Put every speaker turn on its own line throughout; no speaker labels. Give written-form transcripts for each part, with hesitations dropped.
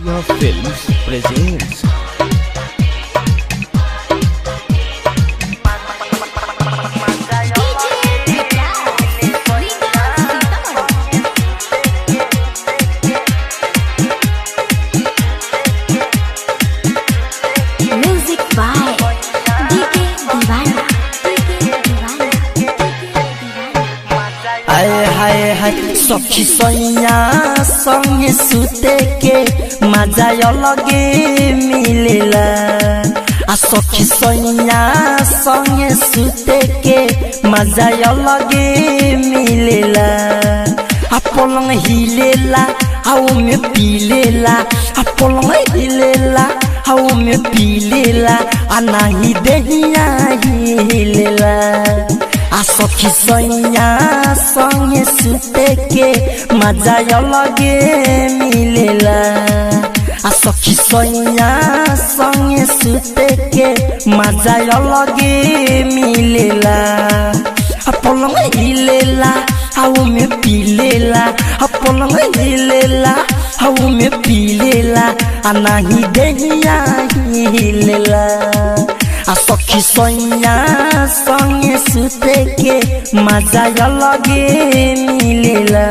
Your Films presents
Music by DK Divana.
हाय हाय हाय सखी सैया संगे सुते के मजा अलगे मिलेला आ सखी सैया संगे सुते के मजा अलगे मिलेला आ पलंग हिलेला हाउ में पीलेला आ पलंग हिलेला हाउ में पीलेला आ नाही देहिया हिलेला आ सखी सैया संगे सुते के मजा अलगे मिलेला आ सखी सैया संगे सुते के मजा अलगे मिलेला आ पलंग हिलेला हाउ में पीलेला आ पलंग हिलेला हाउ में पीलेला आ नाही देहिया हिलेला आ सखी सैया संगे सुते के मजा अलगे मिलेला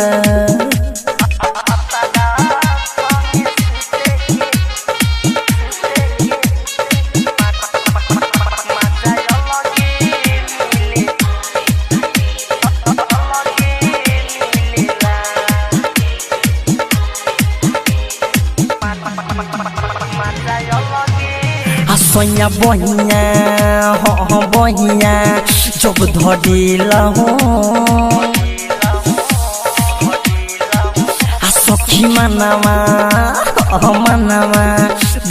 सैया बहिया हो बहिया जब धरेला हो आ सखी मनावा मनावा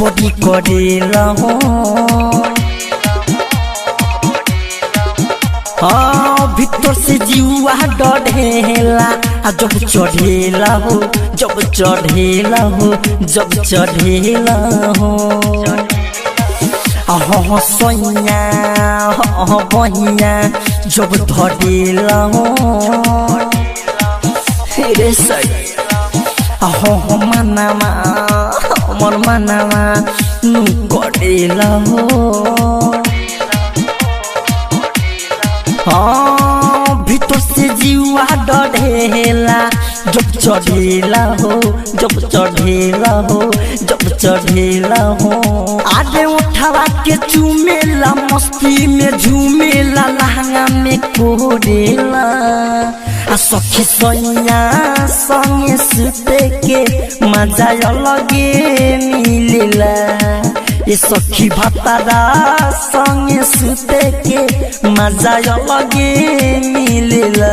बड़ी करेला हो भीतर से जीवा डरेला आ जब चढ़ेला हो जब चढ़ेला हो जब चढ़ेला हो हो सैया हो बहिया जब धरेला हो रे सैया हो मनावा मोर मनावा नु करेला हो भीतर से जीवा डरेला जब चढ़ेला हो जब चढ़ेला हो जब चढ़ेला हो आगे उठावा के चूमेला मस्ती में झूमेला लहंगा में कोरेला आ सखी सैया संगे सुते के मजा अलगे मिलेला ये सखी भतारा संगे सुते के मजा अलगे मिलेला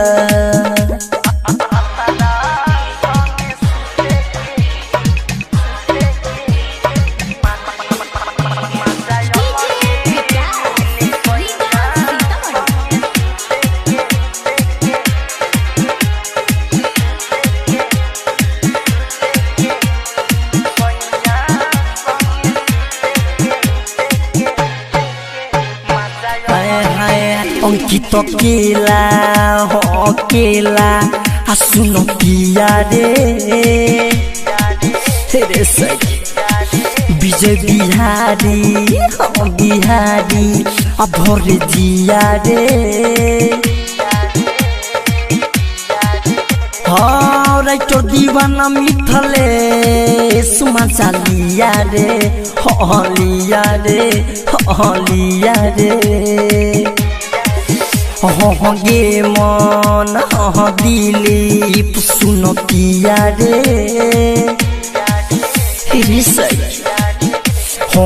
अंकित केला हो केला आ सुनो पिया रे रे सखी विजय बिहारी हो बिहारी आ भोरे जिया रे राइटर दीवाना मिथले सुमा चालिया रे हो लिया रे हो गे मन हो दिलीप सुनो पिया रे हो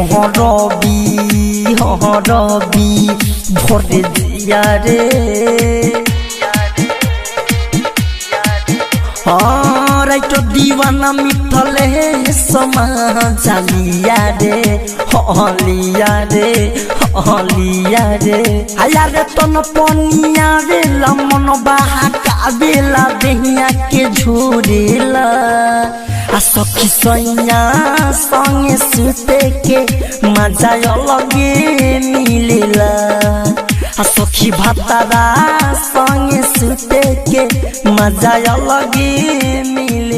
रवि भोरे दिया रे राइटर दीवाना मिथले समा चालिया रे लिया रे आया रे तन पनिया रे लमन बहा काबेला देहिया के झोरेला आ सखी सैया संगे सुते के मजा अलगे मिलेला आ सखी भतारा संगे सुते के मजा अलगे मिलेला।